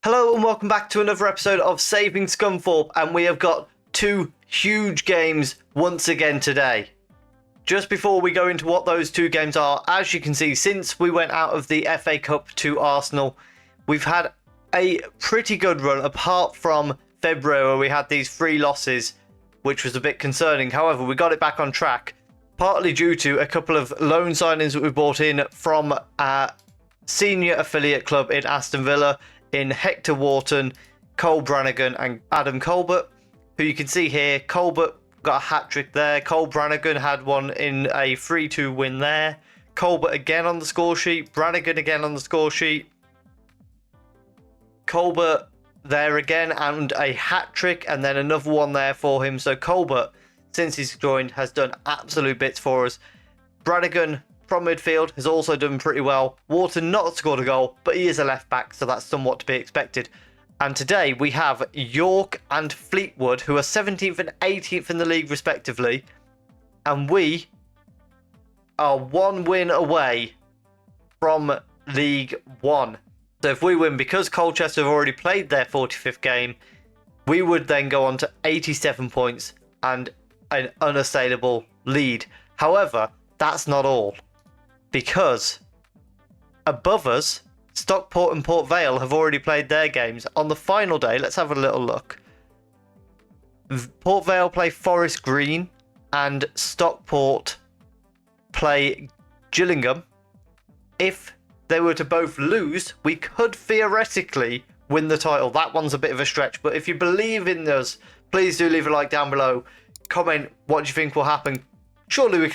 Hello and welcome back to another episode of Saving Scunthorpe, and we have got two huge games once again today. Just before we go into what those two games are, as you can see, since we went out of the FA Cup to Arsenal, we've had a pretty good run apart from February where we had these 3 losses, which was a bit concerning. However, we got it back on track, partly due to a couple of loan signings that we brought in from our senior affiliate club in Aston Villa, in Hector Wharton, Cole Brannigan and Adam Colbert, who you can see here. Colbert got a hat-trick there. Cole Brannigan had one in a 3-2 win there. Colbert again on the score sheet. Brannigan again on the score sheet. Colbert there again and a hat-trick, and then another one there for him. So Colbert, since he's joined, has done absolute bits for us. Brannigan from midfield has also done pretty well. Wharton not scored a goal, but he is a left back, so that's somewhat to be expected. And today we have York and Fleetwood, who are 17th and 18th in the league respectively, and we are 1 win away from League 1. So if we win, because Colchester have already played their 45th game, we would then go on to 87 points and an unassailable lead. However, that's not all, because above us, Stockport and Port Vale have already played their games. On the final day, let's have a little look. Port Vale play Forest Green and Stockport play Gillingham. If they were to both lose, we could theoretically win the title. That one's a bit of a stretch, but if you believe in us, please do leave a like down below. Comment what you think will happen. Surely we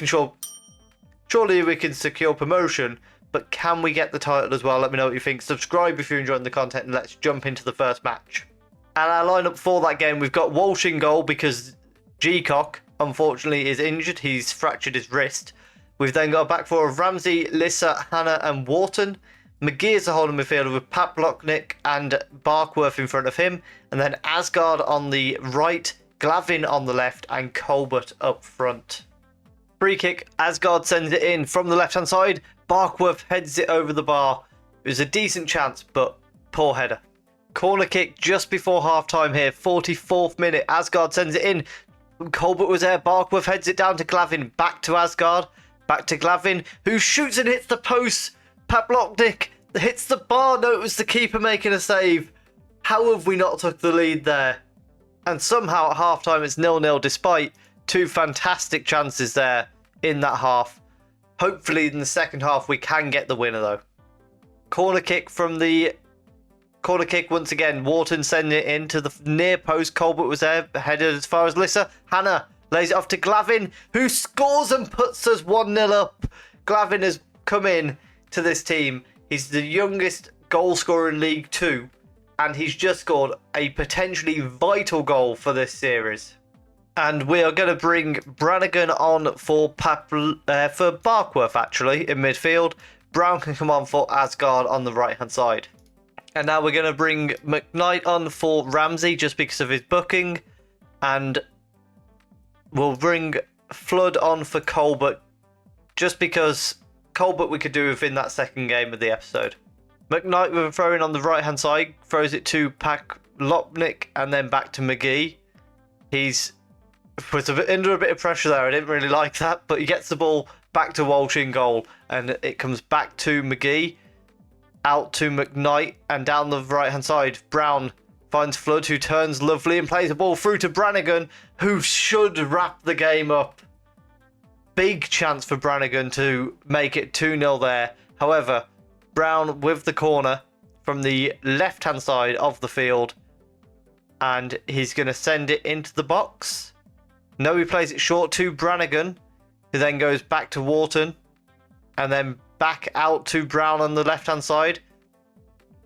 can secure promotion, but can we get the title as well? Let me know what you think. Subscribe if you're enjoying the content, and let's jump into the first match. And our lineup for that game, we've got Walsh in goal because G-Cock, unfortunately, is injured. He's fractured his wrist. We've then got a back four of Ramsey, Lissa, Hannah and Wharton. McGee is the holding midfielder with Pat Blocknick and Barkworth in front of him. And then Asgard on the right, Glavin on the left and Colbert up front. Free kick, Asgard sends it in from the left-hand side. Barkworth heads it over the bar. It was a decent chance, but poor header. Corner kick just before half-time here, 44th minute. Asgard sends it in. Colbert was there. Barkworth heads it down to Glavin. Back to Asgard. Back to Glavin, who shoots and hits the post. Pat Blocknick hits the bar. No, it was the keeper making a save. How have we not took the lead there? And somehow at half-time it's 0-0 despite 2 fantastic chances there in that half. Hopefully in the second half we can get the winner though. Corner kick once again. Wharton sending it into the near post. Colbert was there, headed as far as Lissa. Hannah lays it off to Glavin, who scores and puts us 1-0 up. Glavin has come in to this team. He's the youngest goal scorer in League 2, and he's just scored a potentially vital goal for this series. And we are going to bring Brannigan on for Barkworth, actually, in midfield. Brown can come on for Asgard on the right-hand side. And now we're going to bring McKnight on for Ramsey, just because of his booking. And we'll bring Flood on for Colbert, just because Colbert we could do within that second game of the episode. McKnight with a throw-in on the right-hand side, throws it to Lopnik and then back to McGee. He's was under a bit of pressure there. I didn't really like that, but he gets the ball back to Walsh in goal, and it comes back to McGee, out to McKnight, and down the right-hand side, Brown finds Flood, who turns lovely and plays the ball through to Brannigan, who should wrap the game up. Big chance for Brannigan to make it 2-0 there. However, Brown with the corner from the left-hand side of the field, and he's going to send it into the box. No, he plays it short to Brannigan, who then goes back to Wharton, and then back out to Brown on the left-hand side.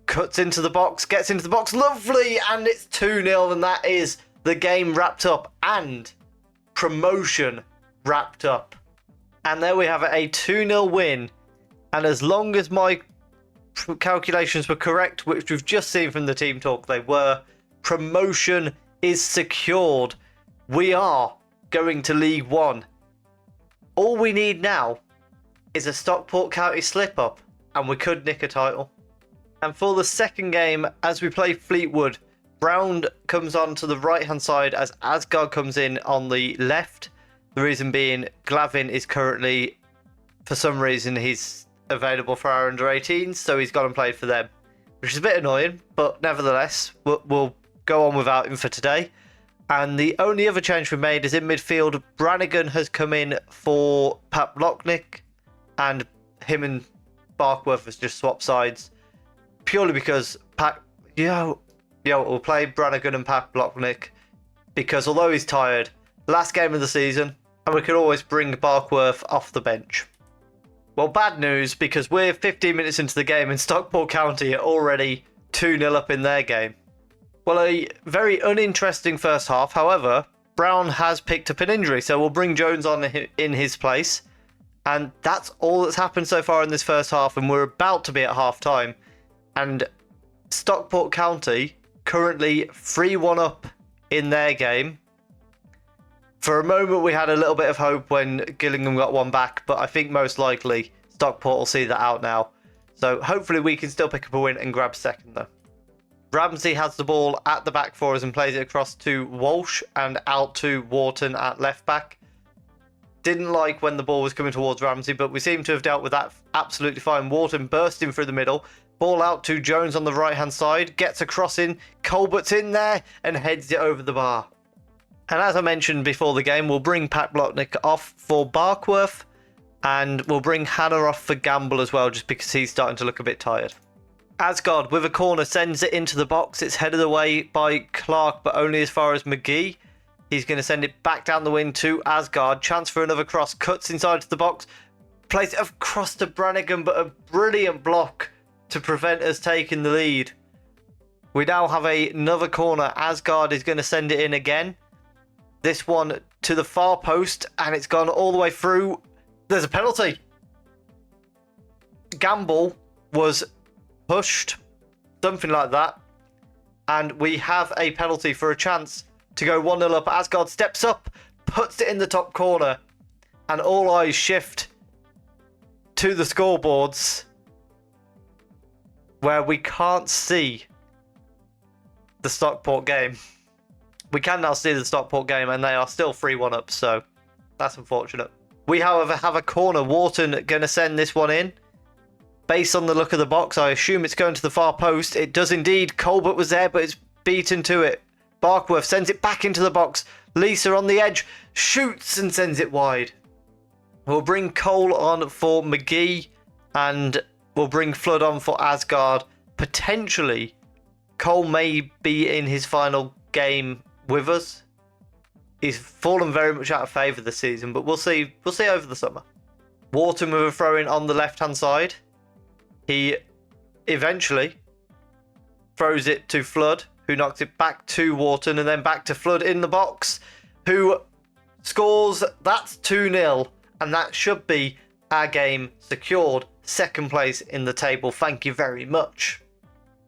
Cuts into the box, gets into the box, lovely, and it's 2-0, and that is the game wrapped up, and promotion wrapped up. And there we have it, a 2-0 win, and as long as my calculations were correct, which we've just seen from the team talk they were, promotion is secured. We are going to League 1. All we need now is a Stockport County slip-up, and we could nick a title. And for the second game, as we play Fleetwood, Brown comes on to the right-hand side as Asgard comes in on the left. The reason being, Glavin is currently, for some reason, he's available for our under-18s, so he's gone and played for them, which is a bit annoying, but nevertheless, we'll go on without him for today. And the only other change we've made is in midfield, Brannigan has come in for Pat Blocknick, and him and Barkworth has just swapped sides, purely because we'll play Brannigan and Pat Blocknick, because although he's tired, last game of the season, and we can always bring Barkworth off the bench. Well, bad news, because we're 15 minutes into the game and Stockport County are already 2-0 up in their game. Well, a very uninteresting first half. However, Brown has picked up an injury, so we'll bring Jones on in his place. And that's all that's happened so far in this first half, and we're about to be at half-time. And Stockport County currently 3-1 up in their game. For a moment, we had a little bit of hope when Gillingham got one back, but I think most likely Stockport will see that out now. So hopefully we can still pick up a win and grab second, though. Ramsey has the ball at the back for us and plays it across to Walsh and out to Wharton at left back. Didn't like when the ball was coming towards Ramsey, but we seem to have dealt with that absolutely fine. Wharton bursting through the middle. Ball out to Jones on the right-hand side. Gets a cross in. Colbert's in there and heads it over the bar. And as I mentioned before the game, we'll bring Pat Blocknick off for Barkworth. And we'll bring Hannah off for Gamble as well, just because he's starting to look a bit tired. Asgard with a corner sends it into the box. It's headed away by Clark, but only as far as McGee. He's going to send it back down the wing to Asgard. Chance for another cross. Cuts inside to the box. Plays it across to Brannigan, but a brilliant block to prevent us taking the lead. We now have another corner. Asgard is going to send it in again. This one to the far post, and it's gone all the way through. There's a penalty. Gamble was pushed, something like that. And we have a penalty for a chance to go 1-0 up. Asgard steps up, puts it in the top corner, and all eyes shift to the scoreboards, where we can't see the Stockport game. We can now see the Stockport game, and they are still 3-1 up, so that's unfortunate. We, however, have a corner. Wharton going to send this one in. Based on the look of the box, I assume it's going to the far post. It does indeed. Colbert was there, but it's beaten to it. Barkworth sends it back into the box. Lisa on the edge, shoots and sends it wide. We'll bring Cole on for McGee, and we'll bring Flood on for Asgard. Potentially, Cole may be in his final game with us. He's fallen very much out of favour this season, but we'll see. We'll see over the summer. Wharton with a throw-in on the left-hand side. He eventually throws it to Flood, who knocks it back to Wharton, and then back to Flood in the box, who scores. That's 2-0, and that should be our game secured. Second place in the table. Thank you very much.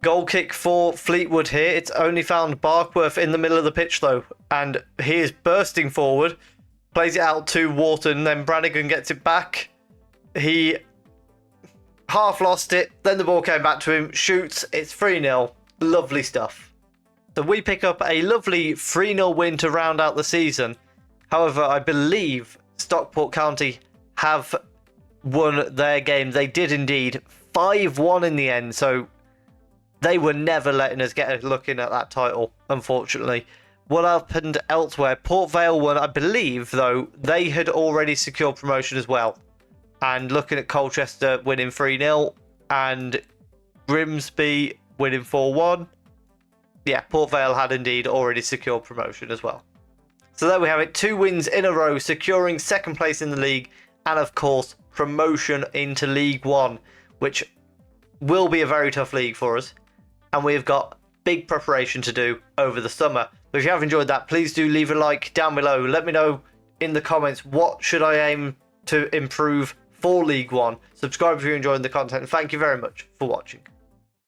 Goal kick for Fleetwood here. It's only found Barkworth in the middle of the pitch, though, and he is bursting forward. Plays it out to Wharton, then Brannigan gets it back. He half lost it, then the ball came back to him, shoots, it's 3-0. Lovely stuff. So we pick up a lovely 3-0 win to round out the season. However, I believe Stockport County have won their game. They did indeed. 5-1 in the end, so they were never letting us get a look in at that title, unfortunately. What happened elsewhere? Port Vale won, I believe, though, they had already secured promotion as well. And looking at Colchester winning 3-0 and Grimsby winning 4-1. Yeah, Port Vale had indeed already secured promotion as well. So there we have it. 2 wins in a row, securing second place in the league. And of course, promotion into League One, which will be a very tough league for us. And we've got big preparation to do over the summer. But if you have enjoyed that, please do leave a like down below. Let me know in the comments, what should I aim to improve for League One? Subscribe if you're enjoying the content. Thank you very much for watching.